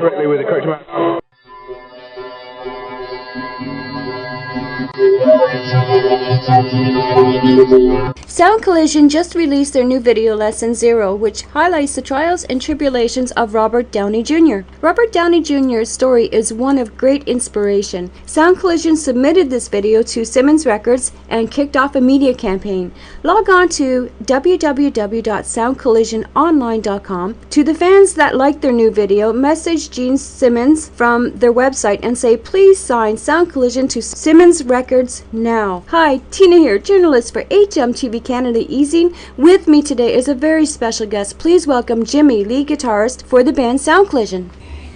correctly with the correct amount. Sound Collision just released their new video Lesson Zero, which highlights the trials and tribulations of Robert Downey Jr. Robert Downey Jr.'s story is one of great inspiration. Sound Collision submitted this video to Simmons Records and kicked off a media campaign. Log on to www.soundcollisiononline.com. To the fans that like their new video, message Gene Simmons from their website and say please sign Sound Collision to Simmons Records now. Hi, Tina here, journalist for HMTV Canada Easing. With me today is a very special guest. Please welcome Jimmy, lead guitarist for the band Sound Collision.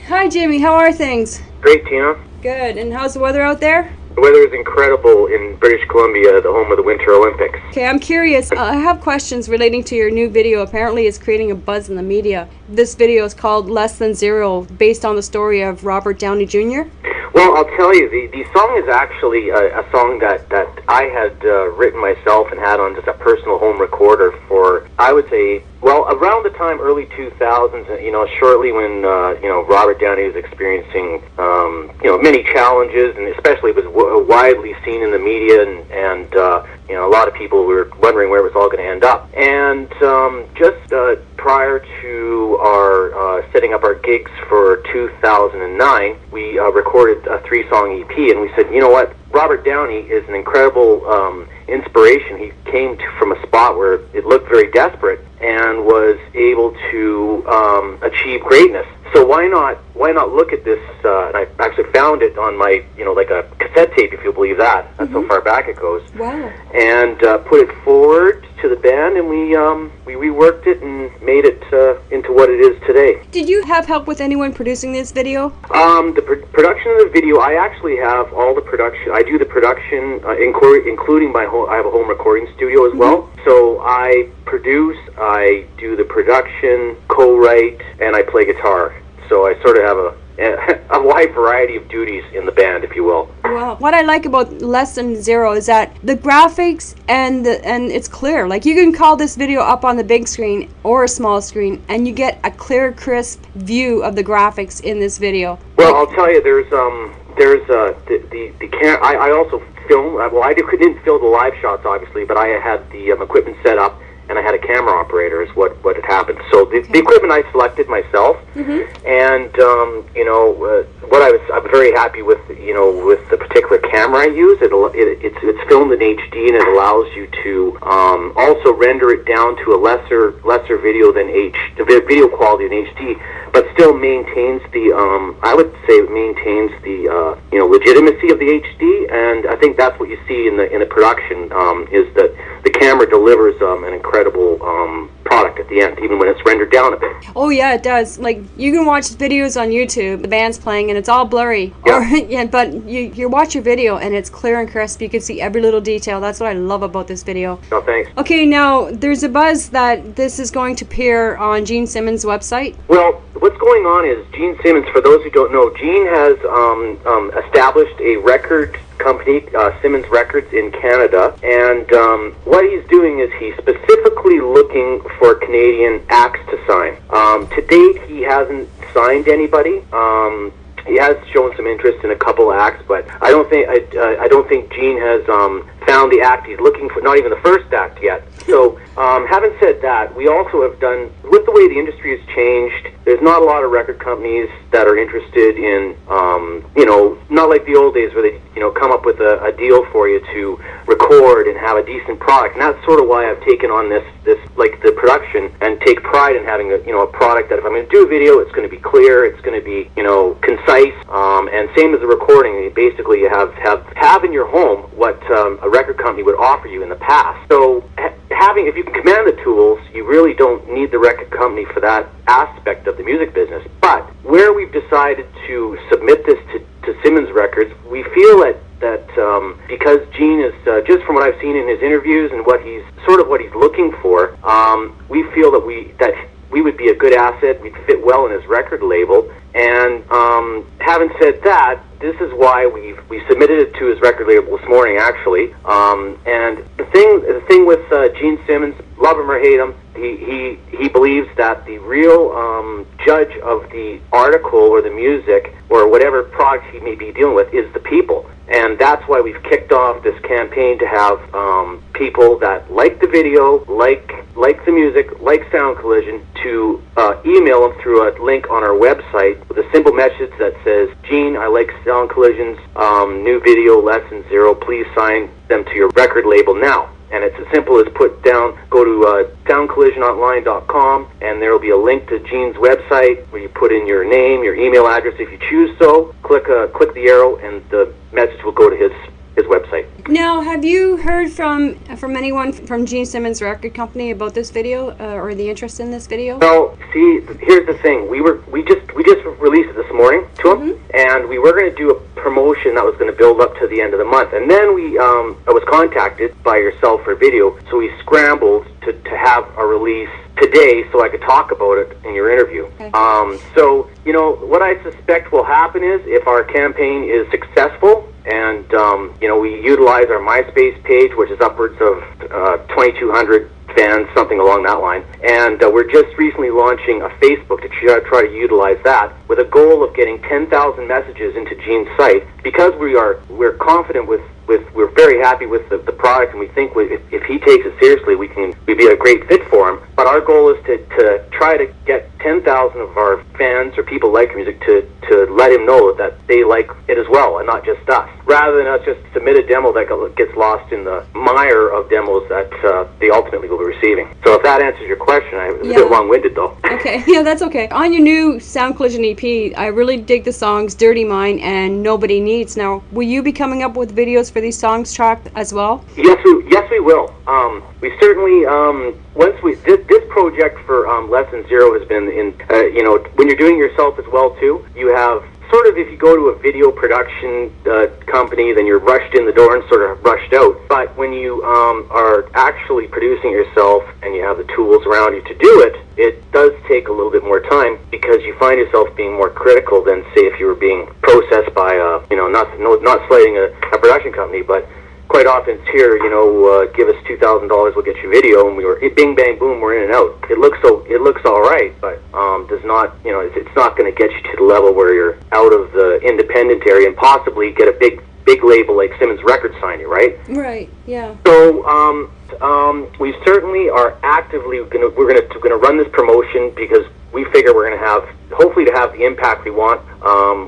Hi Jimmy, how are things? Great, Tina. Good, and how's the weather out there? The weather is incredible in British Columbia, the home of the Winter Olympics. Okay, I'm curious. I have questions relating to your new video. Apparently it's creating a buzz in the media. This video is called Less Than Zero, based on the story of Robert Downey Jr. Well, I'll tell you, the song is actually a song that I had written myself and had on just a personal home recorder for, I would say, well, around the time, early 2000s, shortly when, Robert Downey was experiencing, many challenges, and especially it was widely seen in the media, and a lot of people were wondering where it was all going to end up. And just prior to our setting up our gigs for 2009, we recorded a 3-song EP, and we said, you know what, Robert Downey is an incredible inspiration. He came from a spot where it looked very desperate and was able to achieve greatness. So why not look at this? And I actually found it on my, like a cassette tape, if you believe that. That's how far back it goes. Wow. And put it forward to the band, and we reworked it and made it into what it is today. Did you have help with anyone producing this video? The production of the video, I actually have all the production. I do the production, including I have a home recording studio as well. So I produce, I do the production, co-write, and I play guitar. So I sort of have a wide variety of duties in the band, if you will. Wow. What I like about Less Than Zero is that the graphics and it's clear. Like, you can call this video up on the big screen or a small screen, and you get a clear, crisp view of the graphics in this video. Well, I'll tell you, there's the camera. I also film. Well, I didn't film the live shots, obviously, but I had the equipment set up, and I had a camera operator is what had happened. So the equipment I selected myself, and I'm very happy with with the particular camera I use. It's filmed in HD, and it allows you to also render it down to a lesser video than the video quality in HD, but still maintains the I would say it maintains the legitimacy of the HD, and I think that's what you see in the production is that the camera delivers an incredible product at the end, even when it's rendered down a bit. Oh yeah, it does. Like, you can watch videos on YouTube, the band's playing, and it's all blurry. Yeah. But you watch your video, and it's clear and crisp. You can see every little detail. That's what I love about this video. No, thanks. Okay, now, there's a buzz that this is going to appear on Gene Simmons' website. Well, what's going on is Gene Simmons, for those who don't know, Gene has established a record company, Simmons Records in Canada, and what he's doing is he's specifically looking for Canadian acts to sign. To date, he hasn't signed anybody. He has shown some interest in a couple acts, but I don't think Gene has found the act he's looking for, not even the first act yet. So, having said that, we also have done, with the way the industry has changed, there's not a lot of record companies that are interested in, not like the old days where they, come up with a deal for you to record and have a decent product. And that's sort of why I've taken on this like the production, and take pride in having a product that if I'm going to do a video, it's going to be clear, it's going to be, concise, and same as the recording. Basically, you have in your home what a record company would offer you in the past. So if you can command the tools, you really don't need the record company for that aspect of the music business. But where we've decided to submit this to Simmons Records, we feel that because Gene is, just from what I've seen in his interviews and what he's looking for, we feel that we would be a good asset. We'd fit well in his record label. And having said that, this is why we submitted it to his record label this morning, actually. And the thing with Gene Simmons, love him or hate him, he believes that the real judge of the article or the music or whatever product he may be dealing with is the people. And that's why we've kicked off this campaign to have people that like the video, like the music, like Sound Collision, to email them through a link on our website with a simple message that says, Gene, I like Sound Collision's new video, Lesson Zero. Please sign them to your record label now. And it's as simple as go to soundcollisiononline.com, and there will be a link to Gene's website where you put in your name, your email address if you choose so. Click the arrow, and the message will go to his website. Now, have you heard from anyone from Gene Simmons' record company about this video or the interest in this video? Well, see, here's the thing. We just released it this morning to him, and we were going to do a promotion that was going to build up to the end of the month. And then I was contacted by yourself for video, so we scrambled to have a release today so I could talk about it in your interview. Okay. So, what I suspect will happen is if our campaign is successful and, we utilize our MySpace page, which is upwards of 2,200 fans, something along that line. And we're just recently launching a Facebook to try to utilize that with a goal of getting 10,000 messages into Gene's site. Because we're confident we're very happy with the product, and we think if he takes it seriously, we'd be a great fit for him. But our goal is to try to get 10,000 of our fans or people like music to let him know that they like it as well, and not just us. Rather than us just submit a demo that gets lost in the mire of demos that they ultimately will be receiving. So if that answers your question, it was a bit long-winded though. Okay, yeah, that's okay. On your new Sound Collision EP, I really dig the songs Dirty Mind and Nobody Needs. Now, will you be coming up with videos for these songs tracked as well? Yes, we will. We certainly, this project for Lesson Zero has been in, when you're doing it yourself as well too, you have sort of, if you go to a video production company, then you're rushed in the door and sort of rushed out. But when you are actually producing it yourself and you have the tools around you to do it, it does take a little bit more time because you find yourself being more critical than, say, if you were being processed by not slighting a production company, but quite often it's here, give us $2,000, we'll get you video, and we were bing bang boom, we're in and out. It looks all right, but does not, it's not going to get you to the level where you're out of the independent area and possibly get a big label like Simmons Records sign you, right? Right. Yeah. So we certainly are actively we're gonna run this promotion because we figure we're going to have, hopefully to have the impact we want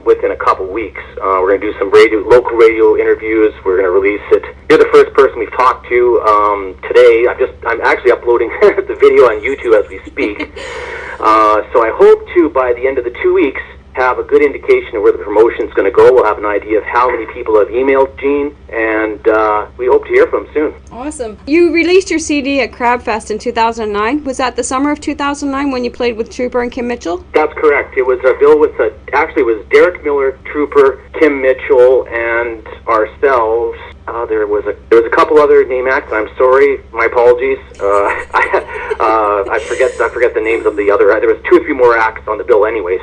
within a couple weeks. We're going to do some local radio interviews. We're going to release it. You're the first person we've talked to today. I'm actually uploading the video on YouTube as we speak. So I hope to, by the end of the 2 weeks, have a good indication of where the promotion's going to go. We'll have an idea of how many people have emailed Gene, and we hope to hear from him soon. Awesome. You released your CD at Crabfest in 2009. Was that the summer of 2009 when you played with Trooper and Kim Mitchell? That's correct. It was a bill with actually it was Derek Miller, Trooper, Kim Mitchell, and ourselves. There was a couple other name acts. I'm sorry, my apologies. I forget the names of the other. There was 2 or 3 more acts on the bill, anyways.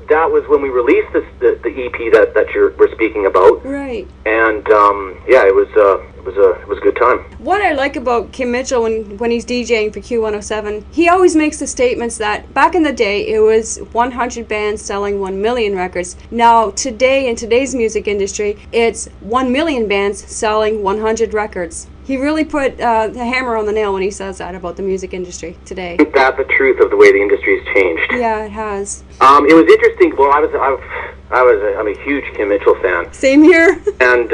That was when we released the EP that we're speaking about. Right. And it was a good time. What I like about Kim Mitchell when he's DJing for Q107, he always makes the statements that back in the day it was 100 bands selling 1 million records. Now today in today's music industry, it's 1 million bands selling 100 records. He really put the hammer on the nail when he says that about the music industry today. Isn't that the truth of the way the industry has changed? Yeah, it has. It was interesting. Well, I'm a huge Kim Mitchell fan. Same here. And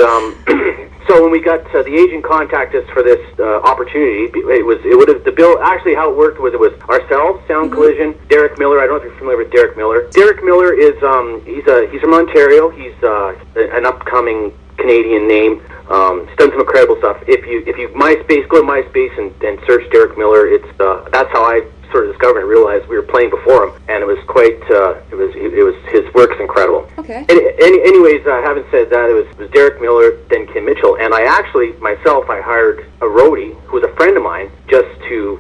so when we got the agent contacted us for this opportunity, the bill actually how it worked was it was ourselves, Sound Collision, Derek Miller. I don't know if you're familiar with Derek Miller. Derek Miller is he's from Ontario. He's an upcoming Canadian name. He's done some incredible stuff. If you go to MySpace and search Derek Miller, that's how I sort of discovered and realized we were playing before him, and it was quite it was his work's incredible. Okay. Anyways, having said that, it was Derek Miller, then Kim Mitchell, and I hired a roadie who was a friend of mine just to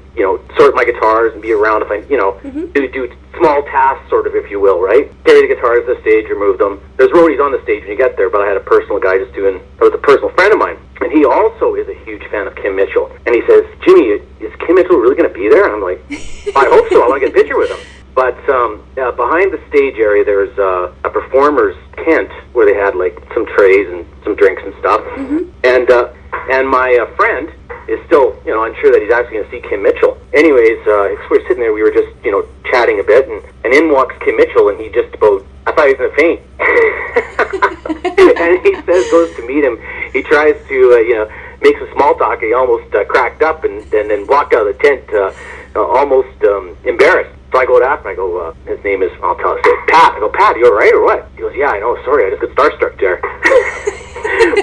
sort my guitar guitars and be around if I, do small tasks, sort of, if you will, right? Carry the guitars to the stage, remove them. There's roadies on the stage when you get there, but I had a personal guy just doing, it was a personal friend of mine, and he also is a huge fan of Kim Mitchell. And he says, Jimmy, is Kim Mitchell really going to be there? And I'm like, I hope so. I want to get a picture with him. But behind the stage area, there's a performer's tent where they had like some trays and some drinks and stuff. And my friend is still, unsure that he's actually going to see Kim Mitchell. Anyways, we're sitting there, we were just, chatting a bit, and in walks Kim Mitchell, and he just about, I thought he was going to faint. And he goes to meet him. He tries to, make some small talk. He almost cracked up and then walked out of the tent, almost embarrassed. So I go to ask him, I go, his name is, I'll tell him, Pat. I go, Pat, you all right or what? He goes, yeah, I know, sorry, I just got starstruck there.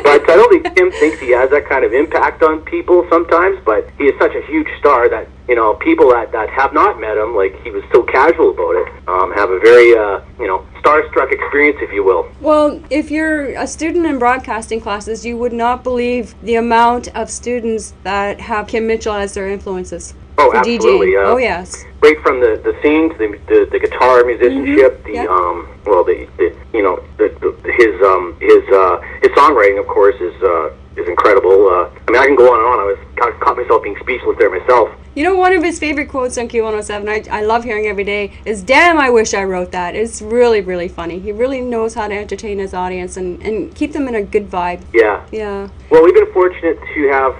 But I don't think Tim thinks he has that kind of impact on people sometimes, but he is such a huge star that, people that have not met him, like he was so casual about it, have a very, starstruck experience, if you will. Well, if you're a student in broadcasting classes, you would not believe the amount of students that have Kim Mitchell as their influences. Oh, absolutely. Oh, yes. Right from the singing to the guitar musicianship, his songwriting, of course, is incredible. I mean, I can go on and on. I caught myself being speechless there myself. One of his favorite quotes on Q107, I love hearing every day, is, damn, I wish I wrote that. It's really, really funny. He really knows how to entertain his audience and keep them in a good vibe. Yeah. Yeah. Well, we've been fortunate to have,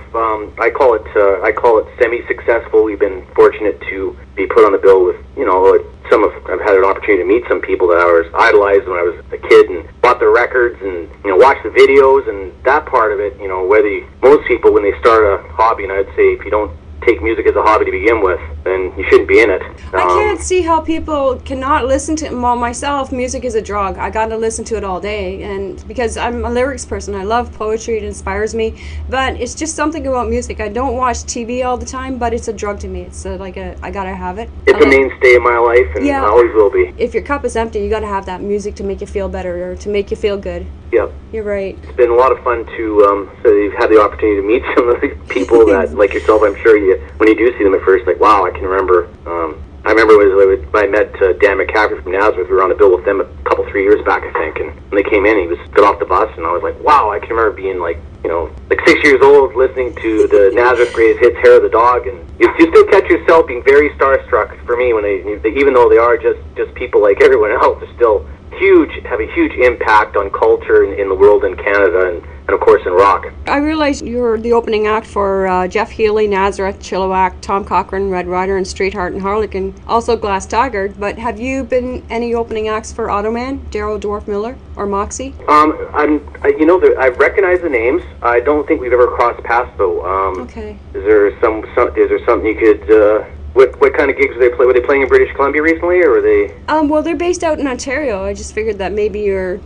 I call it semi-successful. We've been fortunate to be put on the bill with, I've had an opportunity to meet some people that I was idolized when I was a kid and bought their records and, watched the videos and that part of it, most people, when they start a hobby, and I'd say if you don't take music as a hobby to begin with, then you shouldn't be in it. I can't see how people cannot listen to, myself, music is a drug. I gotta listen to it all day, and because I'm a lyrics person, I love poetry, it inspires me, but it's just something about music. I don't watch TV all the time, but it's a drug to me. It's I gotta have it. It's a mainstay of my life, and yeah, always will be. If your cup is empty, you gotta have that music to make you feel better, or to make you feel good. Yep. You're right. It's been a lot of fun to, so you've had the opportunity to meet some of the people that, like yourself, I'm sure when you do see them at first, like, wow, I can remember, I remember when I met Dan McCaffrey from Nazareth. We were on a bill with them a couple, 3 years back, I think, and when they came in, he got off the bus, and I was like, wow, I can remember being like 6 years old, listening to the Nazareth Greatest Hits, Hair of the Dog, and you still catch yourself being very starstruck for me when they even though they are just people like everyone else, they're still have a huge impact on culture in the world, in Canada, and of course in rock. I realize you're the opening act for Jeff Healey, Nazareth, Chilliwack, Tom Cochrane, Red Rider, and Streetheart and Harlequin, also Glass Tiger. But have you been any opening acts for Automan, Daryl Dwarf Miller, or Moxie? I recognize the names. I don't think we've ever crossed paths though. Okay. Is there something you could? What kind of gigs were they playing? Were they playing in British Columbia recently, or were they? Well, they're based out in Ontario. I just figured that maybe you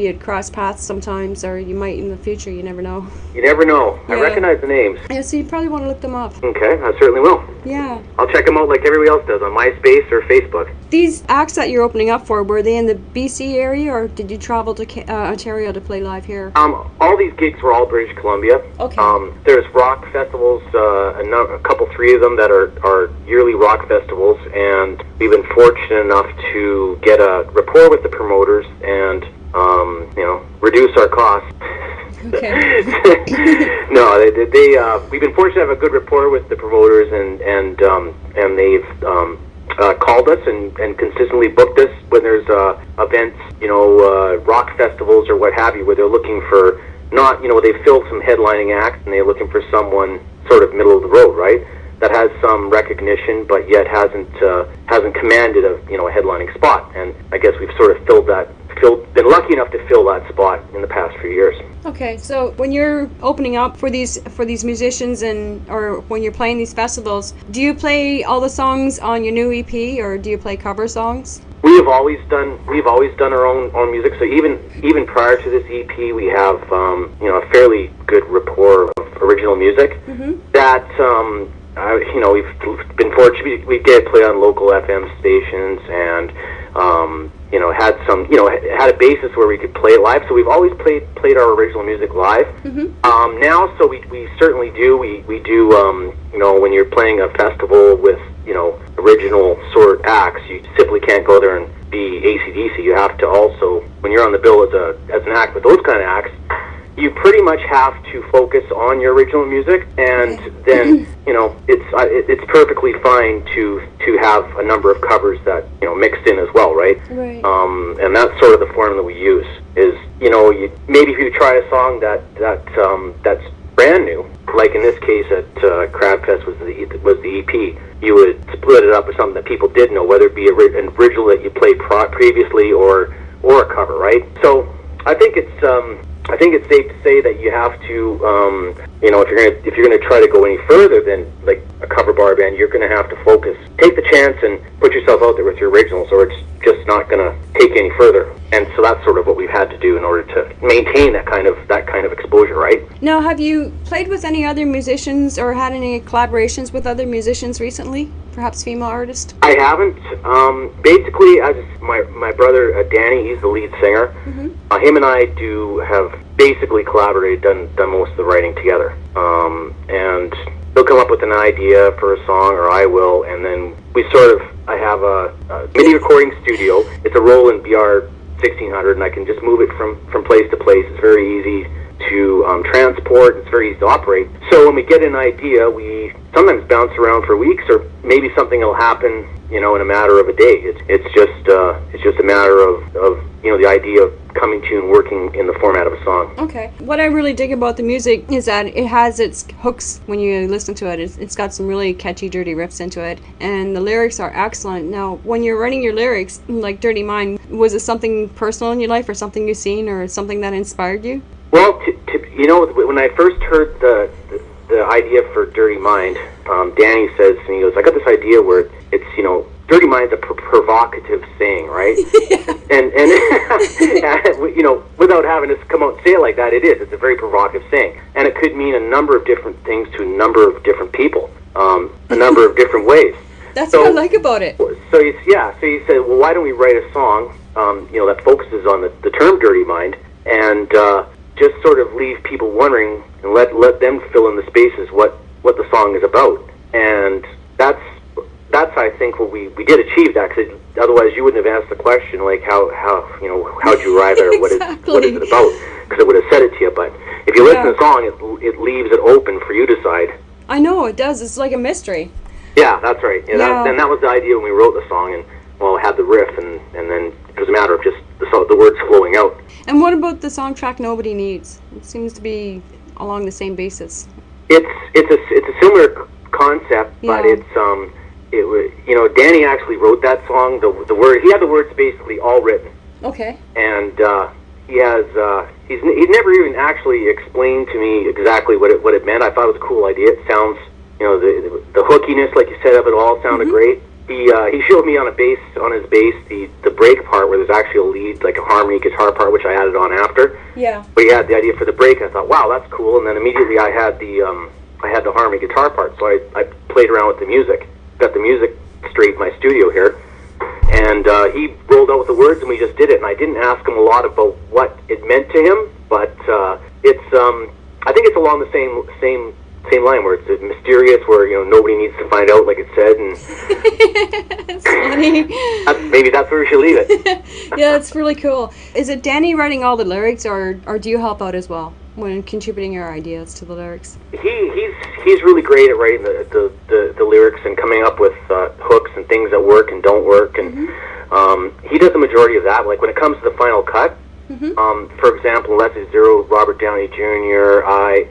had crossed paths sometimes, or you might in the future. You never know. You never know. Yeah. I recognize the names. Yeah, so you probably want to look them up. Okay, I certainly will. Yeah. I'll check them out like everybody else does on MySpace or Facebook. These acts that you're opening up for, were they in the BC area, or did you travel to Ontario to play live here? All these gigs were all British Columbia. Okay. There's rock festivals, a couple, 3 of them that are yearly rock festivals, and we've been fortunate enough to get a rapport with the promoters and reduce our costs. Okay. No, we've been fortunate to have a good rapport with the promoters, and they've called us and consistently booked us when there's events, rock festivals or what have you, where they're looking for they've filled some headlining acts and they're looking for someone sort of middle of the road, right? That has some recognition, but yet hasn't commanded a headlining spot. And I guess we've sort of been lucky enough to fill that spot in the past few years. Okay, so when you're opening up for these musicians or when you're playing these festivals, do you play all the songs on your new EP, or do you play cover songs? We've always done our own music. So even prior to this EP, we have a fairly good rapport of original music. Mm-hmm. That we've been fortunate. We get to play on local FM stations, and had some, had a basis where we could play it live. So we've always played our original music live. Now, so we certainly do. We do, when you're playing a festival with, original sort acts, you simply can't go there and be AC/DC. You have to also, when you're on the bill as an act with those kind of acts, you pretty much have to focus on your original music, and then it's perfectly fine to have a number of covers that mixed in as well, right? Right. And that's sort of the formula we use. Is maybe if you try a song that's brand new, like in this case at Crabfest was the EP, you would split it up with something that people did know, whether it be an original that you played previously or a cover, right? So I think it's safe to say that you have to, if you're gonna try to go any further than like a cover bar band, you're gonna have to take the chance and put yourself out there with your originals, or it's just not gonna take you any further. And so that's sort of what we've had to do in order to maintain that kind of exposure, right? Now, have you played with any other musicians or had any collaborations with other musicians recently? Perhaps female artists? I haven't. Basically, my brother Danny, he's the lead singer. Him and I have basically collaborated, done most of the writing together. And he'll come up with an idea for a song, or I will, and then I have a MIDI recording studio. It's a Roland BR 1600, and I can just move it from place to place. It's very easy to transport. It's very easy to operate. So when we get an idea, we sometimes bounce around for weeks, or maybe something will happen, in a matter of a day. It's just a matter of the idea of coming to and working in the format of a song. Okay. What I really dig about the music is that it has its hooks when you listen to it. It's got some really catchy, dirty riffs into it, and the lyrics are excellent. Now, when you're writing your lyrics, like Dirty Mind, was it something personal in your life, or something you've seen, or something that inspired you? Well, when I first heard the idea for Dirty Mind, Danny says, and he goes, I got this idea where it's, Dirty Mind's a provocative saying, right? and without having to come out and say it like that, it's a very provocative saying. And it could mean a number of different things to a number of different people, a number of different ways. That's what I like about it. So he said, well, why don't we write a song, that focuses on the term Dirty Mind, and just sort of leave people wondering, and let them fill in the spaces what the song is about. And that's I think what we did achieve that, because otherwise you wouldn't have asked the question like how'd you arrive at it, what is it about, because it would have said it to you. But if you listen to the song, it leaves it open for you to decide. I know it does. It's like a mystery. Yeah, that's right. And that was the idea when we wrote the song, and had the riff, and then it was a matter of just the words flowing out. And what about the song track Nobody Needs? It seems to be along the same basis. It's a similar concept, but Danny actually wrote that song. He had the words basically all written. Okay. And he's never even actually explained to me exactly what it meant. I thought it was a cool idea. It sounds, the hookiness, like you said, of it all sounded great. He showed me on his bass the break part where there's actually a lead, like a harmony guitar part, which I added on after. Yeah. But he had the idea for the break, and I thought, wow, that's cool. And then immediately I had the harmony guitar part, so I played around with the music, got the music straight in my studio here, and he rolled out with the words, and we just did it. And I didn't ask him a lot about what it meant to him, but I think it's along the same line, where it's mysterious, where nobody needs to find out, like it said, and it's funny. Maybe that's where we should leave it. Yeah, it's really cool. Is it Danny writing all the lyrics, or do you help out as well when contributing your ideas to the lyrics? He's really great at writing the lyrics and coming up with hooks and things that work and don't work, and he does the majority of that. Like when it comes to the final cut. For example, Leslie Zero, Robert Downey Jr. I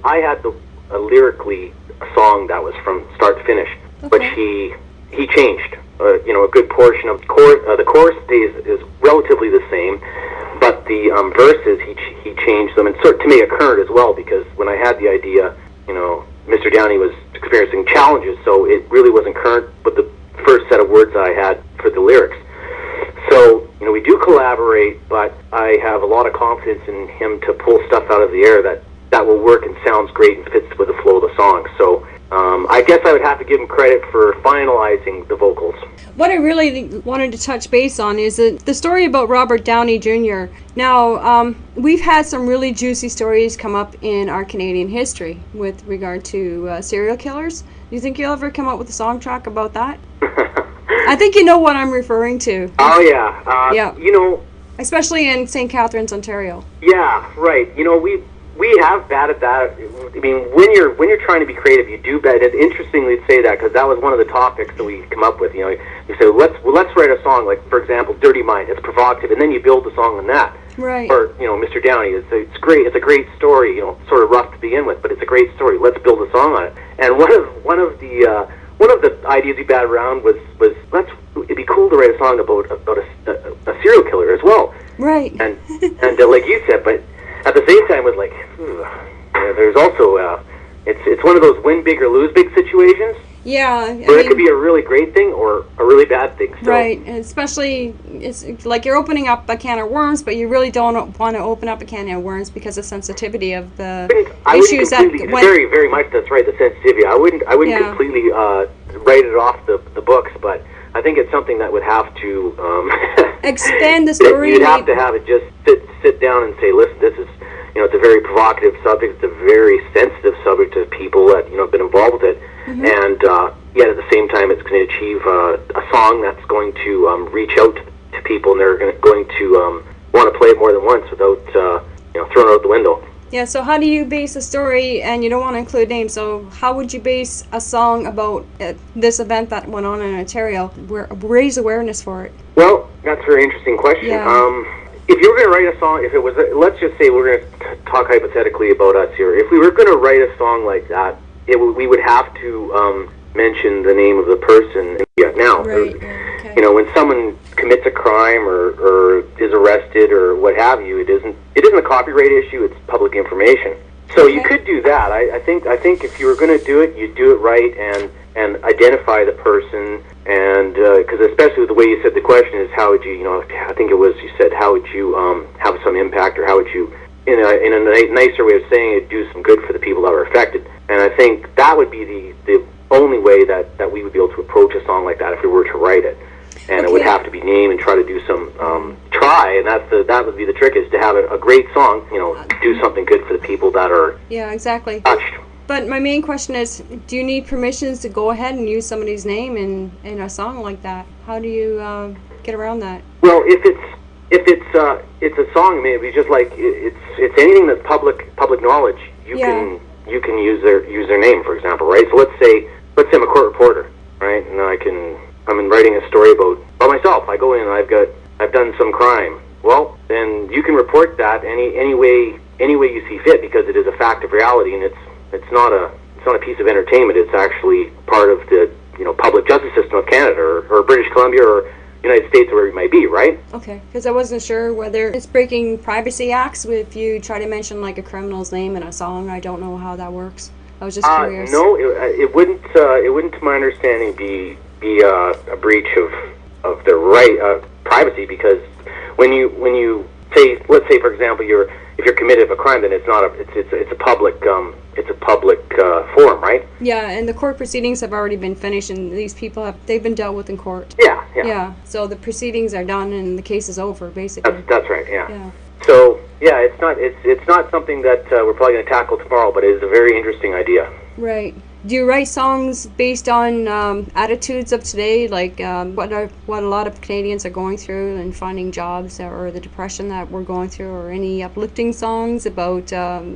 had lyrically a song that was from start to finish, but he changed. A good portion of the chorus is relatively the same, but the verses he changed them, and sort to make it current as well, because when I had the idea, Mr. Downey was experiencing challenges, so it really wasn't current with the first set of words I had for the lyrics. So, we do collaborate, but I have a lot of confidence in him to pull stuff out of the air that will work and sounds great and fits with the flow of the song. So I guess I would have to give him credit for finalizing the vocals. What I really wanted to touch base on is the story about Robert Downey Jr. Now, we've had some really juicy stories come up in our Canadian history with regard to serial killers. Do you think you'll ever come up with a song track about that? I think you know what I'm referring to. Oh, yeah. Yeah. You know... Especially in St. Catharines, Ontario. Yeah, right. You know, we have batted that. I mean, when you're trying to be creative, you do bet. It's interestingly to say that because that was one of the topics that we come up with. You know, you say let's write a song like, for example, "Dirty Mind." It's provocative, and then you build the song on that. Right. Or Mr. Downey. It's great. It's a great story. You know, sort of rough to begin with, but it's a great story. Let's build a song on it. And one of the ideas we batted around was it'd be cool to write a song about a serial killer as well. Right. And like you said, but at the same time, it was like, there's also, it's one of those win big or lose big situations. Yeah. Where it could be a really great thing or a really bad thing. Still. Right. And especially, it's like you're opening up a can of worms, but you really don't want to open up a can of worms because of sensitivity of the issues that went... Very, very much, that's right, the sensitivity. I wouldn't completely write it off the books, but I think it's something that would have to... expand the story. You'd have to have it just sit down and say, listen, this is, it's a very provocative subject. It's a very sensitive subject to people that, have been involved with it. Mm-hmm. And yet at the same time, it's going to achieve a song that's going to reach out to people, and they're going to want to play it more than once without, throwing it out the window. Yeah, so how do you base a story, and you don't want to include names, so how would you base a song about this event that went on in Ontario, raise awareness for it? Well, that's a very interesting question. Yeah. If you were going to write a song, if it was, let's just say we're going to talk hypothetically about us here. If we were going to write a song like that, we would have to mention the name of the person. Now, right. Okay. When someone commits a crime or is arrested or what have you, it isn't a copyright issue. It's public information. So you could do that. I think if you were going to do it, you'd do it right and identify the person. And because especially with the way you said the question is, how would you, I think it was you said, how would you have some impact, or how would you, in a nicer way of saying it, do some good for the people that were affected. And I think that would be the only way that we would be able to approach a song like that if we were to write it. And it would have to be named and try to do some and that would be the trick, is to have a great song, do something good for the people that are exactly touched. But my main question is, do you need permissions to go ahead and use somebody's name in a song like that? How do you get around that? Well, if it's a song, maybe just like it's anything that's public knowledge. You can use their name, for example, right? So let's say I'm a court reporter, right? And I'm writing a story about myself. I go in and I've done some crime. Well, then you can report that any way you see fit, because it is a fact of reality, and it's not a piece of entertainment. It's actually part of the public justice system of Canada or British Columbia or United States, or wherever it might be, right? Okay, because I wasn't sure whether it's breaking privacy acts if you try to mention like a criminal's name in a song. I don't know how that works. I was just curious. No, it wouldn't. It wouldn't, to my understanding, be a breach of their right privacy, because when you say, let's say for example, if you're committed of a crime, then it's not it's a public forum, right? Yeah, and the court proceedings have already been finished, and these people they've been dealt with in court. Yeah. So the proceedings are done, and the case is over, basically. That's right. Yeah. So it's not something that we're probably going to tackle tomorrow, but it is a very interesting idea. Right. Do you write songs based on attitudes of today, like what a lot of Canadians are going through and finding jobs, or the depression that we're going through, or any uplifting songs about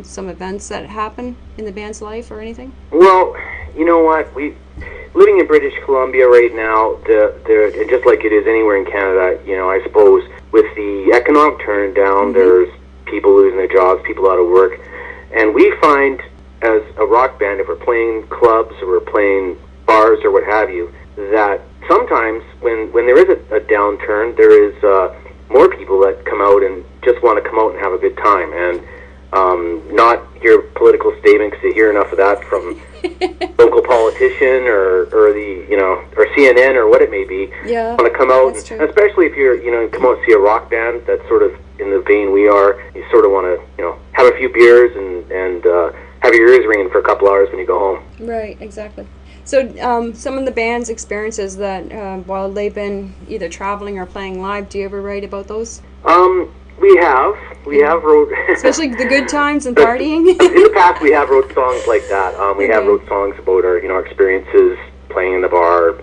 some events that happen in the band's life or anything? Well, you know what? Living in British Columbia right now, and just like it is anywhere in Canada, I suppose with the economic turn down, there's people losing their jobs, people out of work, and we find, as a rock band, if we're playing clubs or we're playing bars or what have you, that sometimes when there is a downturn, there is more people that come out and just want to come out and have a good time, and not hear political statements. You hear enough of that from local politician or the or CNN or what it may be. Yeah, want to come out, and especially if you're come out and see a rock band that's sort of in the vein we are. You sort of want to have a few beers and have your ears ringing for a couple hours when you go home. Right, exactly. So some of the band's experiences that while they've been either traveling or playing live, do you ever write about those? We have wrote Especially the good times and partying. In the past, we have wrote songs like that. We have wrote songs about our our experiences playing in the bar.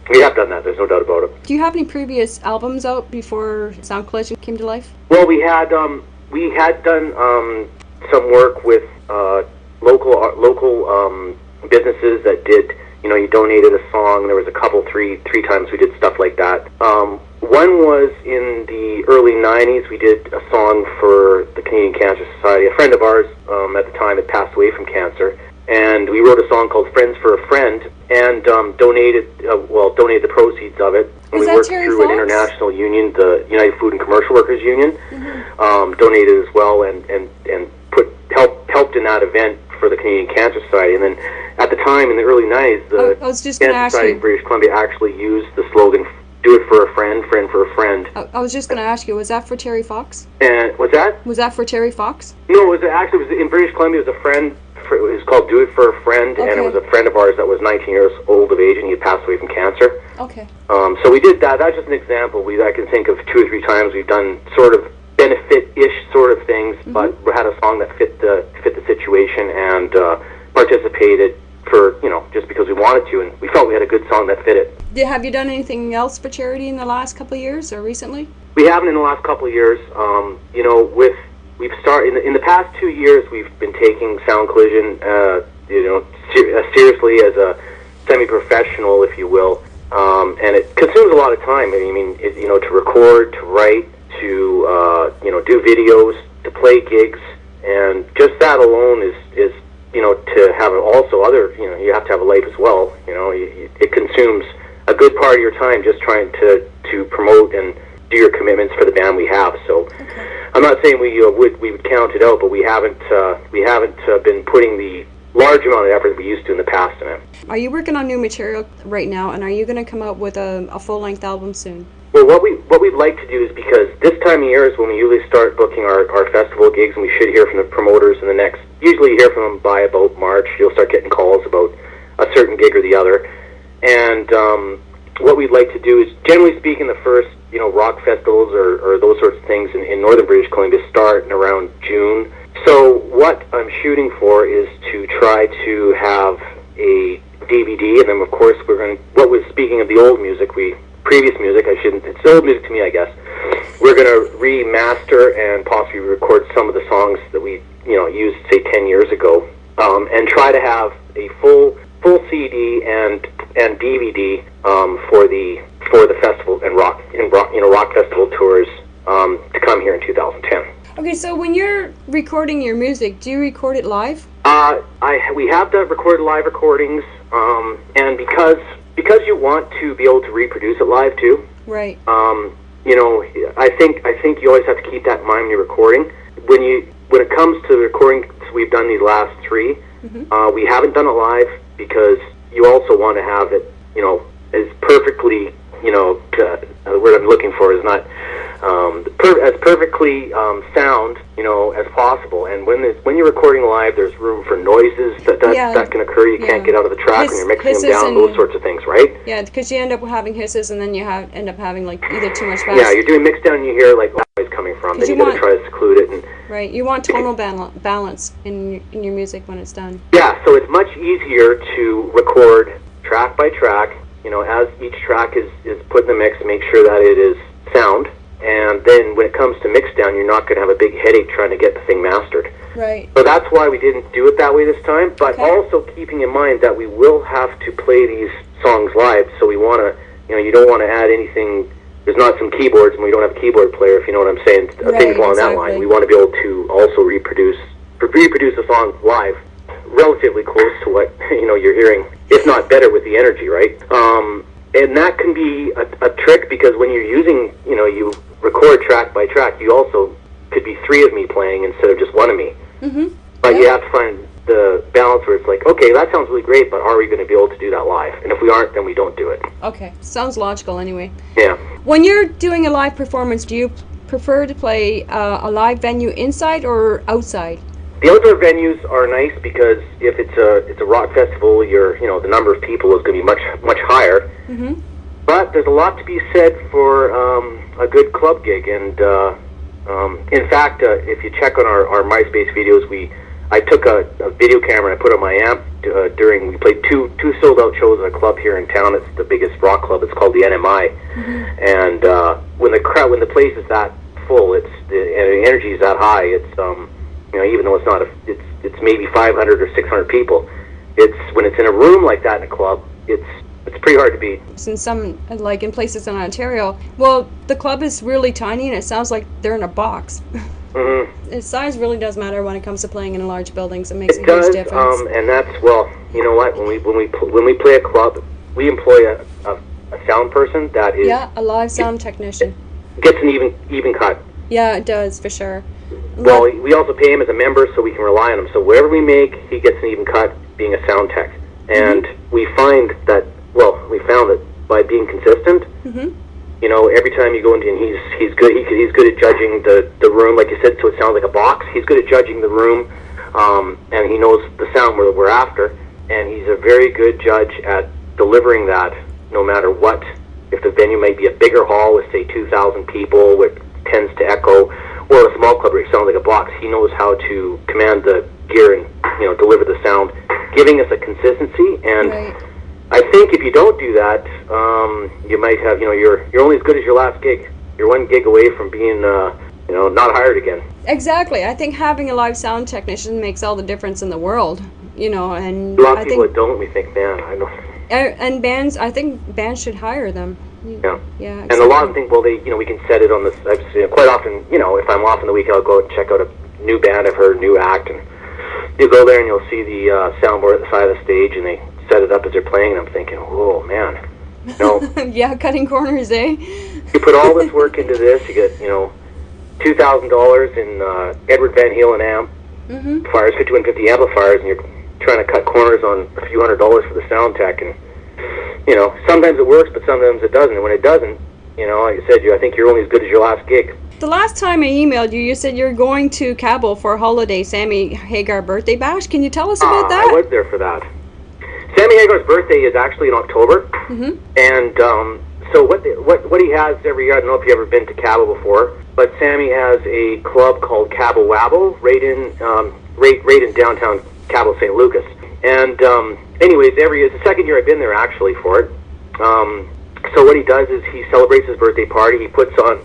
We have done that. There's no doubt about it. Do you have any previous albums out before Sound Collision came to life? Well, we had done some work with local businesses that did. You donated a song. There was a couple, three times we did stuff like that. One was in the early 90s. We did a song for the Canadian Cancer Society. A friend of ours at the time had passed away from cancer, and we wrote a song called "Friends for a Friend" and donated the proceeds of it. And we worked through an international union, the United Food and Commercial Workers Union, donated as well, and helped in that event for the Canadian Cancer Society. And then at the time, in the early 90s, the Cancer Society in British Columbia actually used the slogan, "Do it for a friend, friend for a friend." I was just going to ask you, was that for Terry Fox? And what's that? Was that for Terry Fox? No, it was in British Columbia. It was a friend. It was called "Do It for a Friend," and it was a friend of ours that was 19 years old of age, and he had passed away from cancer. Okay. So we did that. That's just an example. I can think of 2 or 3 times we've done sort of benefit-ish sort of things, but we had a song that fit the situation and participated for just because we wanted to, and we felt we had a good song that fit it. Have you done anything else for charity in the last couple of years or recently? We haven't in the last couple of years. We've started in the past 2 years. We've been taking Sound Collision, seriously as a semi-professional, if you will, and it consumes a lot of time. To record, to write, to do videos, to play gigs, and just that alone is to have also other you have to have a life as well. It consumes a good part of your time just trying to promote and do your commitments for the band we have. So I'm not saying we would count it out, but we haven't been putting the large amount of effort that we used to in the past in it. Are you working on new material right now, and are you going to come out with a full-length album soon? Well, what we'd like to do is, because this time of year is when we usually start booking our festival gigs, and we should hear from the promoters in the next. Usually, you hear from them by about March. You'll start getting calls about a certain gig or the other, and what we'd like to do is, generally speaking, the first rock festivals or those sorts of things in northern British Columbia start in around June. So what I'm shooting for is to try to have a DVD, and then of course speaking of the old music, previous music, it's old music to me, I guess. We're going to remaster and possibly record some of the songs that we used, say, 10 years ago, and try to have a full CD and DVD for the festival and rock festival tours to come here in 2010. Okay, so when you're recording your music, do you record it live? We have done recorded live recordings, and because you want to be able to reproduce it live too. Right. I think you always have to keep that in mind when you're recording. When it comes to the recording, we've done these last 3. We haven't done it live because you also want to have it, as perfectly, the word I'm looking for is not as perfectly sound, as possible. And when you're recording live, there's room for noises that can occur. You can't get out of the track when you're mixing them down, those sorts of things, right? Yeah, because you end up having hisses, and then you end up having either too much bass. Yeah, you're doing mix down, and you hear noise coming from. Then you got to try to seclude it. Right, you want tonal balance in your music when it's done. Yeah, so it's much easier to record track by track. As each track is put in the mix, make sure that it is sound. And then when it comes to mix down, you're not going to have a big headache trying to get the thing mastered. Right. So that's why we didn't do it that way this time, but also keeping in mind that we will have to play these songs live, so we want to, you don't want to add anything. There's not some keyboards, and we don't have a keyboard player, if you know what I'm saying, things along that line. We want to be able to also reproduce a song live, relatively close to what, you're hearing, if not better with the energy, right? And that can be a trick, because when you're using, you record track by track, you also could be 3 of me playing instead of just 1 of me. But you have to find the balance where it's like, okay, that sounds really great, but are we going to be able to do that live? And if we aren't, then we don't do it. Okay, sounds logical anyway. Yeah. When you're doing a live performance, do you prefer to play a live venue inside or outside? The outdoor venues are nice because if it's a rock festival, the number of people is going to be much higher. Mm-hmm. But there's a lot to be said for a good club gig, and in fact, if you check on our MySpace videos, I took a video camera and I put on my amp we played two sold out shows at a club here in town. It's the biggest rock club. It's called the NMI, and when the place is that full, and the energy is that high, it's even though it's maybe 500 or 600 people, when it's in a room like that in a club, it's pretty hard to beat. In some, like in places in Ontario, well, the club is really tiny and it sounds like they're in a box. Mm-hmm. The size really does matter when it comes to playing in large buildings. It makes a huge difference. And that's, well, you know what? When we play a club, we employ a sound person that is a live sound technician. Gets an even cut. Yeah, it does for sure. Well, we also pay him as a member, so we can rely on him. So wherever we make, he gets an even cut, being a sound tech. And we found that by being consistent. Every time you go into, and he's good. He's good at judging the room, like you said. So it sounds like a box. He's good at judging the room, and he knows the sound we're after. And he's a very good judge at delivering that, no matter what. If the venue might be a bigger hall with say 2,000 people, which tends to echo, or a small club where it sounds like a box, he knows how to command the gear and deliver the sound, giving us a consistency. And I think if you don't do that, you might have, you're only as good as your last gig. You're one gig away from being, not hired again. Exactly. I think having a live sound technician makes all the difference in the world. And a lot of people that don't, we think, man, I know. And I think bands should hire them. Yeah. Yeah. Exactly. And a lot of them think, well, we can set it on this. Quite often, if I'm off in the week, I'll go out and check out a new band I've heard, a new act, and you go there and you'll see the soundboard at the side of the stage, and they set it up as they're playing, and I'm thinking, oh man, yeah, cutting corners, eh? You put all this work into this, you get $2,000 in Edward Van Halen amp, amplifiers, 5150 amplifiers, and you're trying to cut corners on a few $100s for the sound tech, and sometimes it works, but sometimes it doesn't. And when it doesn't, like I said, I think you're only as good as your last gig. The last time I emailed you, you said you're going to Cabo for a holiday, Sammy Hagar birthday bash. Can you tell us about that? I was there for that. Sammy Hagar's birthday is actually in October, and so what he has every year, I don't know if you've ever been to Cabo before, but Sammy has a club called Cabo Wabo right in downtown Cabo St. Lucas. And anyways, it's the second year I've been there actually for it. So what he does is he celebrates his birthday party. He puts on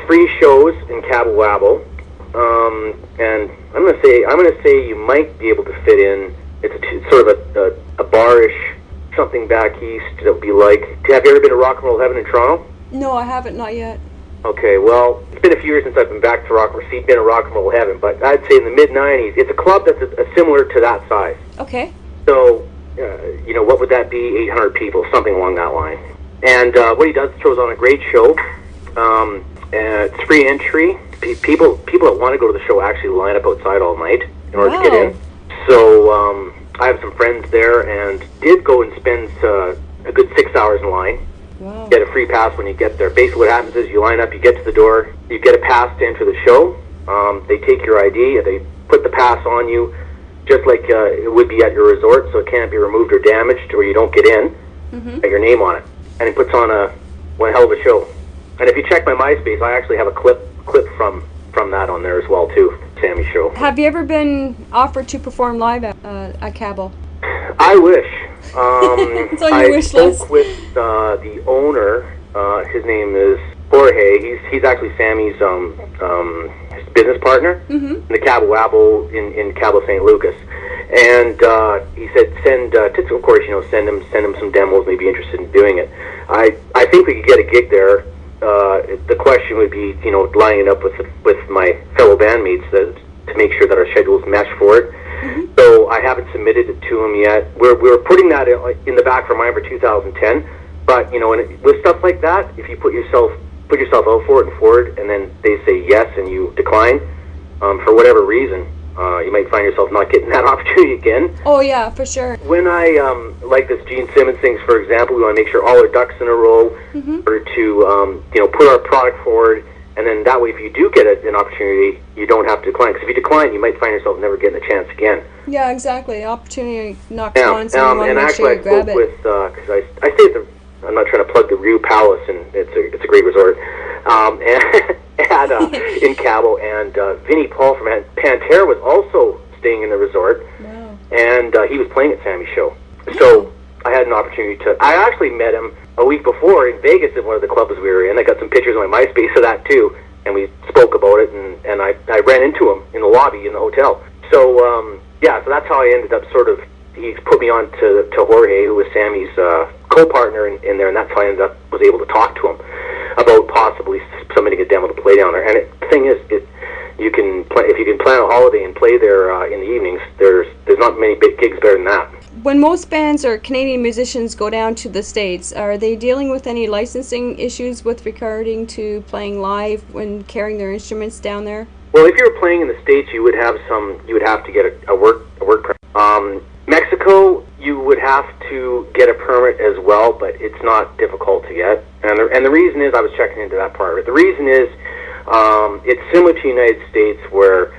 free shows in Cabo Wabo, and I'm gonna say you might be able to fit in. It's sort of a barish something back east that would be like. Have you ever been to Rock and Roll Heaven in Toronto? No, I haven't, not yet. Okay, well, it's been a few years since I've been back to been to Rock and Roll Heaven, but I'd say in the mid-'90s, it's a club that's similar to that size. Okay. So, what would that be? 800 people, something along that line. And what he does is throws on a great show. It's free entry. People that want to go to the show actually line up outside all night in order to get in. So I have some friends there and did go and spend a good 6 hours in line. Wow. Get a free pass when you get there. Basically what happens is you line up, you get to the door, you get a pass to enter the show. They take your ID, they put the pass on you just like it would be at your resort, so it can't be removed or damaged or you don't get in. Got your name on it. And it puts on one hell of a show. And if you check my MySpace, I actually have a clip from that on there as well too, Sammy's show. Have you ever been offered to perform live at Cabo? I wish. It's on your wish list. I spoke with the owner. His name is Jorge. He's actually Sammy's his business partner in the Cabo Wabo in Cabo St. Lucas. And he said, of course, send him some demos. Maybe interested in doing it. I think we could get a gig there. The question would be, lining it up with my fellow bandmates to make sure that our schedules mesh for it. So I haven't submitted it to him yet. We're putting that in the back of our mind for 2010. But with stuff like that, if you put yourself out for it and forward, and then they say yes and you decline for whatever reason, you might find yourself not getting that opportunity again. Oh yeah, for sure. When I like this Gene Simmons things, for example, we want to make sure all our ducks in a row in order to put our product forward And then that way, if you do get an opportunity, you don't have to decline. Because if you decline, you might find yourself never getting a chance again. Yeah, exactly. Opportunity knocks Yeah, on, so you want to and make actually, sure you grab I it. spoke with, because I stay at the, I'm not trying to plug the Ryu Palace, and it's a great resort, in Cabo, and Vinnie Paul from Pantera was also staying in the resort, Wow. and he was playing at Sammy's show. So I had an opportunity to, I actually met him a week before in Vegas at one of the clubs we were in. I got some pictures on my MySpace of that too, and we spoke about it, and I ran into him in the lobby in the hotel. So, so that's how I ended up he put me on to Jorge, who was Sammy's co-partner in there, and that's how I was able to talk to him about possibly submitting a demo to play down there. And the thing is, you can if you can plan a holiday and play there in the evenings, there's not many big gigs better than that. When most bands or Canadian musicians go down to the States, are they dealing with any licensing issues with regarding to playing live when carrying their instruments down there? Well, if you were playing in the States, you would have to get a work permit. Mexico, you would have to get a permit as well, but it's not difficult to get. And the reason is, I was checking into that part of it. The reason is, it's similar to the United States, where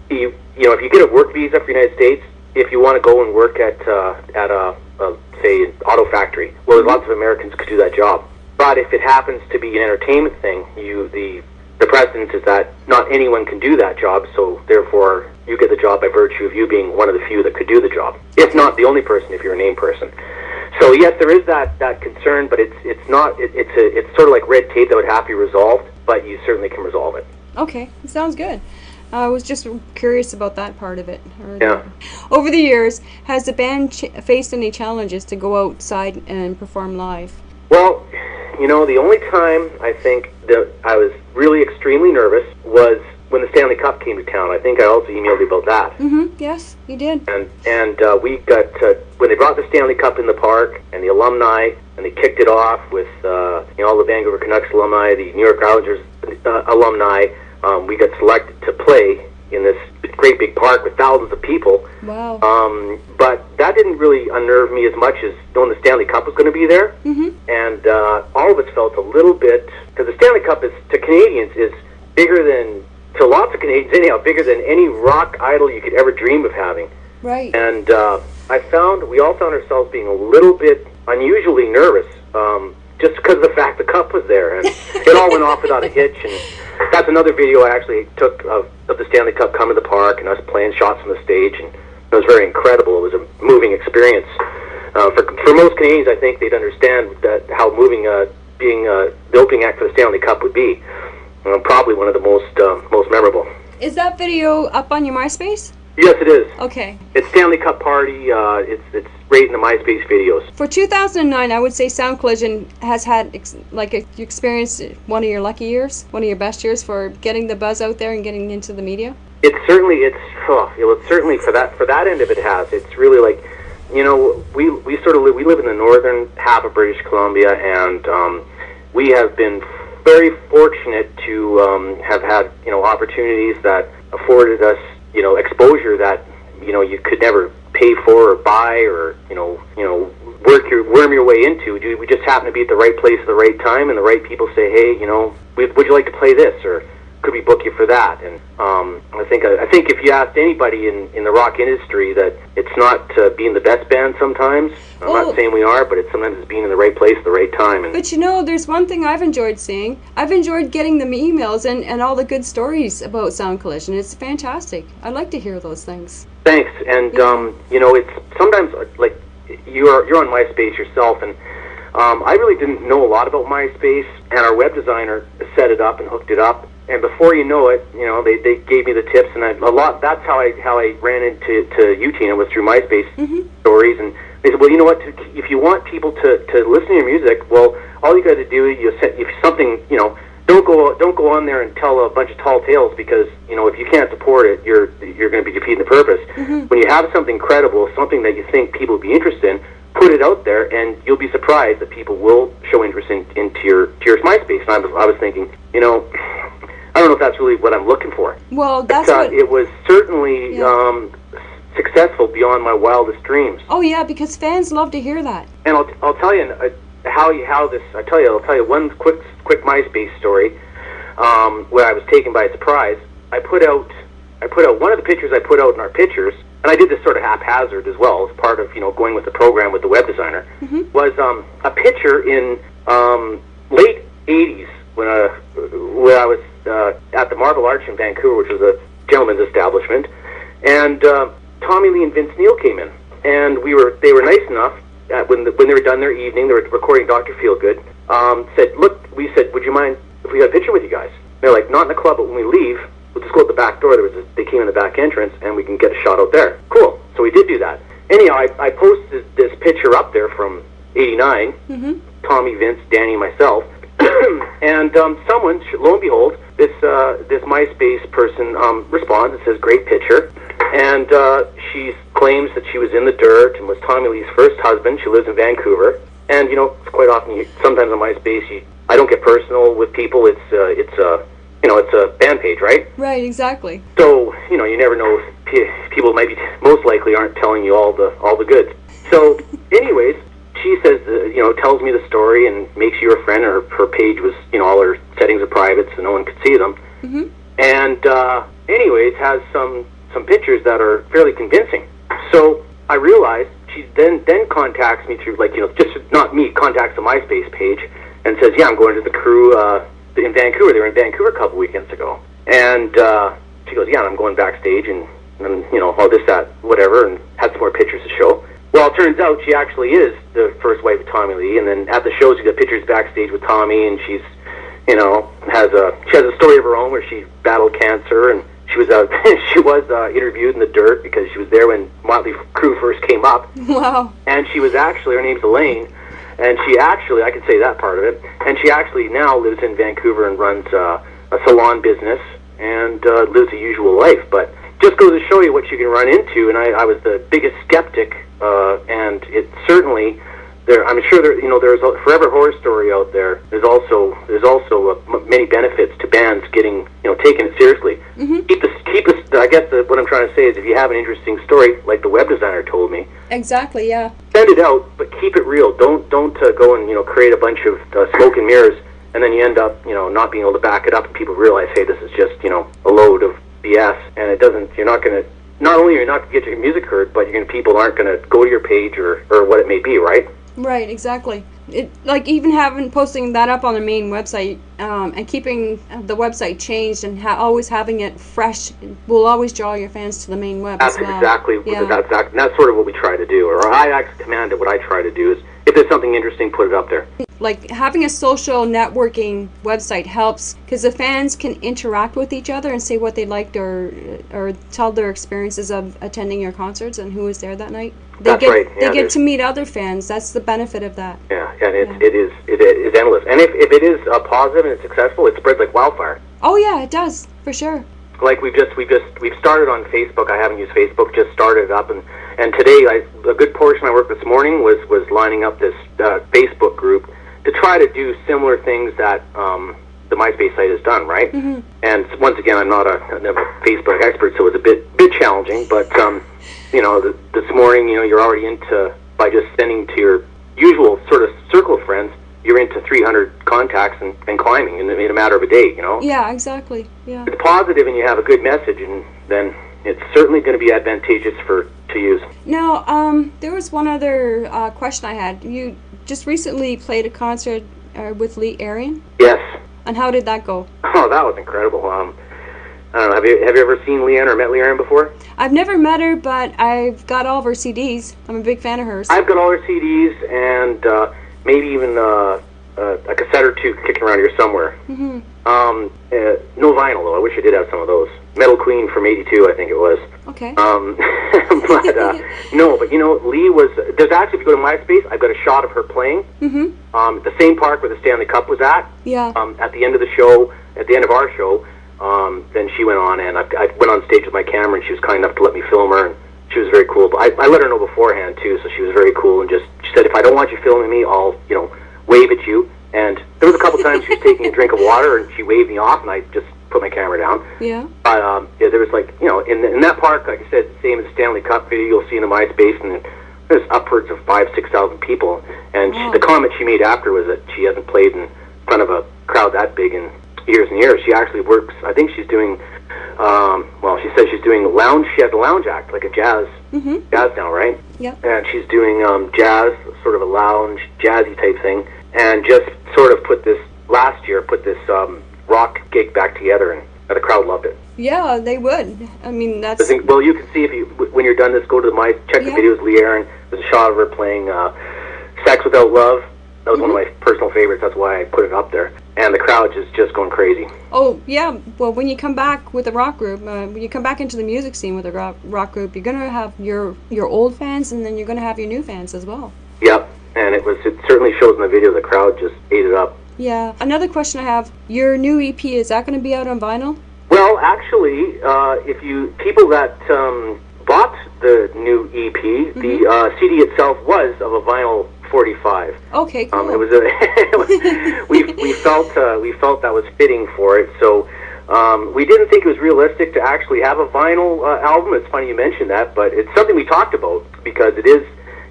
if you get a work visa for the United States, if you want to go and work at a say an auto factory, well, there's lots of Americans could do that job. But if it happens to be an entertainment thing, the precedence is that not anyone can do that job, so therefore you get the job by virtue of you being one of the few that could do the job, if not the only person if you're a named person. So yes, there is that concern, but it's sort of like red tape that would have to be resolved, but you certainly can resolve it. Okay, sounds good. I was just curious about that part of it. Yeah. Over the years, has the band faced any challenges to go outside and perform live? Well, the only time I think that I was really extremely nervous was when the Stanley Cup came to town. I think I also emailed you about that. Mm-hmm. Yes, you did. And we got when they brought the Stanley Cup in the park and the alumni, and they kicked it off with all the Vancouver Canucks alumni, the New York Islanders alumni. We got selected to play in this great big park with thousands of people. Wow. But that didn't really unnerve me as much as knowing the Stanley Cup was going to be there. Mm-hmm. And all of us felt a little bit, because the Stanley Cup to Canadians is bigger than, to lots of Canadians anyhow, bigger than any rock idol you could ever dream of having. Right. And we all found ourselves being a little bit unusually nervous, just because of the fact the cup was there, and it all went off without a hitch. And that's another video I actually took of the Stanley Cup coming to the park and us playing shots from the stage, and it was very incredible. It was a moving experience. For most Canadians, I think they'd understand how moving being the opening act for the Stanley Cup would be. Probably one of the most memorable. Is that video up on your MySpace? Yes, it is. Okay. It's Stanley Cup Party. It's right in the MySpace videos. For 2009, I would say Sound Collision has had you experienced one of your lucky years, one of your best years for getting the buzz out there and getting into the media. It's certainly for that end of it has. It's really like, we live in the northern half of British Columbia, and we have been very fortunate to have had opportunities that afforded us exposure that you could never pay for or buy or worm your way into. We just happen to be at the right place at the right time, and the right people say, hey, would you like to play this, or could we book you for that? And I think if you asked anybody in the rock industry, that it's not being the best band sometimes. I'm not saying we are, but sometimes it's being in the right place at the right time. And but there's one thing I've enjoyed seeing. I've enjoyed getting the emails and all the good stories about Sound Collision. It's fantastic. I like to hear those things. Thanks. And it's sometimes like you're on MySpace yourself, and I really didn't know a lot about MySpace, and our web designer set it up and hooked it up. And before you know it, they gave me the tips, and that's how I ran into you, Tina, was through MySpace stories. And they said, well, you know what? If you want people to listen to your music, well, all you got to do is if something, don't go on there and tell a bunch of tall tales, because if you can't support it, you're going to be defeating the purpose. Mm-hmm. When you have something credible, something that you think people would be interested in, put it out there, and you'll be surprised that people will show interest into your MySpace. And I was thinking, I don't know if that's really what I'm looking for. Well, that's it was certainly successful beyond my wildest dreams. Oh yeah, because fans love to hear that. And I'll tell you I'll tell you one quick MySpace story. where I was taken by surprise. I put out one of the pictures I put out in our pictures, and I did this sort of haphazard as well as part of going with the program with the web designer. Was a picture in late '80s when I was at the Marble Arch in Vancouver, which was a gentleman's establishment, and Tommy Lee and Vince Neil came in, and they were nice enough when they were done their evening, they were recording Dr. Feelgood. We said, would you mind if we got a picture with you guys? They're like, not in the club, but when we leave, we'll just go out the back door. They came in the back entrance, and we can get a shot out there. Cool. So we did do that. Anyhow, I posted this picture up there from '89. Tommy, Vince, Danny, myself, and someone, lo and behold, this MySpace person responds and says, "Great picture," and she claims that she was in the dirt and was Tommy Lee's first husband. She lives in Vancouver, and it's quite often sometimes on MySpace I don't get personal with people. It's a fan page, right? Right, exactly. So you never know if people maybe most likely aren't telling you all the goods. So, anyways, she says tells me the story and makes you her friend. Her page was all her settings are private, so no one could see them. And anyways, has some pictures that are fairly convincing. So I realized she then contacts me through just not me, contacts the MySpace page and says, yeah, I'm going to the crew in Vancouver. They were in Vancouver a couple weekends ago, and she goes, yeah, and I'm going backstage and all this, that, whatever, and had some more pictures to show. Well, it turns out she actually is the first wife of Tommy Lee, and then at the show she got pictures backstage with Tommy, and she's has a story of her own where she battled cancer, and she was interviewed in the dirt because she was there when Motley Crue first came up. Wow. And she was actually, her name's Elaine, and she actually, I can say that part of it, and she actually now lives in Vancouver and runs a salon business and lives a usual life. But just goes to show you what you can run into, and I was the biggest skeptic, and it certainly, I'm sure there's a Forever Horror Story out there. There's also many benefits to bands getting taking it seriously. Keep us. I guess what I'm trying to say is, if you have an interesting story, like the web designer told me, exactly, yeah, send it out, but keep it real. Don't go and create a bunch of smoke and mirrors, and then you end up not being able to back it up, and people realize, hey, this is just a load of BS, and it doesn't. You're not going to. Not only are you not going to get your music heard, but people aren't going to go to your page or what it may be, right? Right, exactly. Even posting that up on the main website and keeping the website changed and always having it fresh will always draw your fans to the main web. That's as well. Exactly. Yeah. That's sort of what we try to do, or I actually command it. What I try to do is, if there's something interesting, put it up there. Like having a social networking website helps because the fans can interact with each other and say what they liked or tell their experiences of attending your concerts and who was there that night. They get to meet other fans. That's the benefit of that. Yeah, and it is endless. And if it is positive and it's successful, it spreads like wildfire. Oh yeah, it does for sure. Like we've started on Facebook. I haven't used Facebook. Just started it up, and today a good portion of my work this morning was lining up this Facebook group to try to do similar things that the MySpace site has done, right? And once again, I'm not a Facebook expert, so it's a bit challenging. But this morning, you're already into, by just sending to your usual sort of circle of friends, you're into 300 contacts and climbing in a matter of a day. Yeah, exactly. Yeah. It's positive, and you have a good message, and then it's certainly going to be advantageous to use. Now, there was one other question I had. You just recently played a concert with Lee Arian? Yes. And how did that go? Oh, that was incredible. I don't know. Have you ever seen Leanne or met Leanne before? I've never met her, but I've got all of her CDs. I'm a big fan of hers. I've got all her CDs and maybe even a cassette or two kicking around here somewhere. No vinyl, though. I wish I did have some of those. Metal Queen from '82, I think it was. Okay. No, but Lee was. There's actually, if you go to MySpace, I've got a shot of her playing. The same park where the Stanley Cup was at. Yeah. At the end of the show, at the end of our show, then she went on, and I went on stage with my camera, and she was kind enough to let me film her, and she was very cool. But I let her know beforehand too, so she was very cool, and she said, if I don't want you filming me, I'll wave at you. And there was a couple times she was taking a drink of water, and she waved me off, and I just put my camera down. Yeah. But there was in that park, like I said, same as the Stanley Cup video you'll see in the MySpace, and there's upwards of 5,000-6,000 people. And wow. The comment she made after was that she hasn't played in front of a crowd that big in years and years. She actually works. I think she's doing. Well, she says she's doing lounge. She has a lounge act, like a jazz now, right? Yep. And she's doing jazz, sort of a lounge, jazzy type thing, and just sort of put this rock gig back together, and the crowd loved it. Yeah, they would. I mean, that's... Well, you can see when you're done this, go to check the videos. Lee Aaron, there's a shot of her playing Sex Without Love. That was one of my personal favorites. That's why I put it up there. And the crowd is just going crazy. Oh, yeah. Well, when you come back with a rock group, when you come back into the music scene with a rock group, you're going to have your old fans, and then you're going to have your new fans as well. Yep. And it certainly shows in the video. The crowd just ate it up. Yeah. Another question I have, your new EP, is that going to be out on vinyl? Well, actually, people that bought the new EP, the CD itself was of a vinyl 45. Okay, cool. It was we felt that was fitting for it. So we didn't think it was realistic to actually have a vinyl album. It's funny you mentioned that, but it's something we talked about because it is,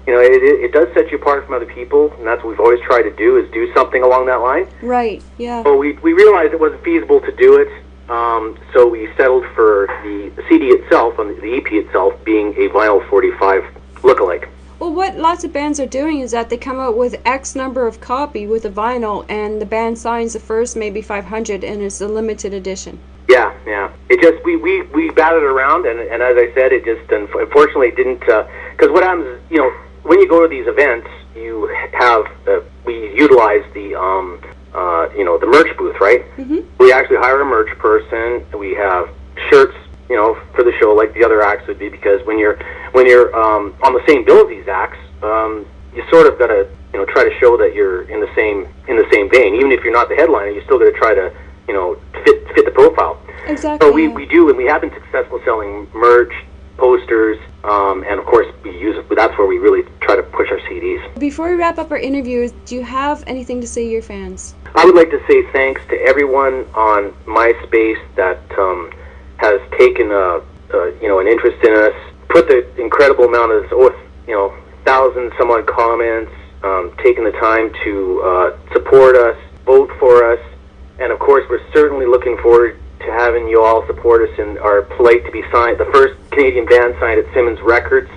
it does set you apart from other people, and that's what we've always tried to do, is do something along that line. Right. Yeah. So we realized it wasn't feasible to do it. So we settled for the CD itself, and the EP itself, being a vinyl 45 lookalike. Well, what lots of bands are doing is that they come out with X number of copy with a vinyl, and the band signs the first maybe 500, and it's a limited edition. Yeah. It just we batted around, and as I said, it just unfortunately didn't. Because what happens, when you go to these events, you have we utilize the the merch booth, right? We actually hire a merch person. We have shirts, for the show, like the other acts would be, because when you're on the same bill as these acts, you sort of got to try to show that you're in the same vein. Even if you're not the headliner, you still got to try to fit the profile. Exactly. So we do, and we have been successful selling merch, posters, and of course that's where we really try to push our CDs. Before we wrap up our interview, do you have anything to say to your fans? I would like to say thanks to everyone on MySpace that has taken an interest in us, put the incredible amount of 1,000 some odd comments, taking the time to support us, vote for us, and of course we're certainly looking forward to having you all support us in our plight to be signed, the first Canadian band signed at Simmons Records,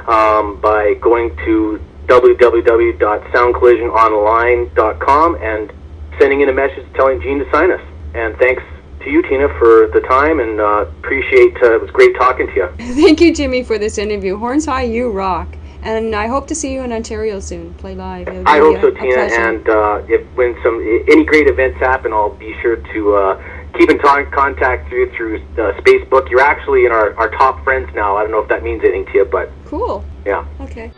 by going to www.soundcollisiononline.com and sending in a message telling Gene to sign us. And thanks to you, Tina, for the time, and appreciate it was great talking to you. Thank you, Jimmy, for this interview. Horns High, you rock. And I hope to see you in Ontario soon. Play live. I hope so, Tina. And when any great events happen, I'll be sure to keep in contact through Facebook. You're actually in our top friends now. I don't know if that means anything to you, but cool. Yeah. Okay.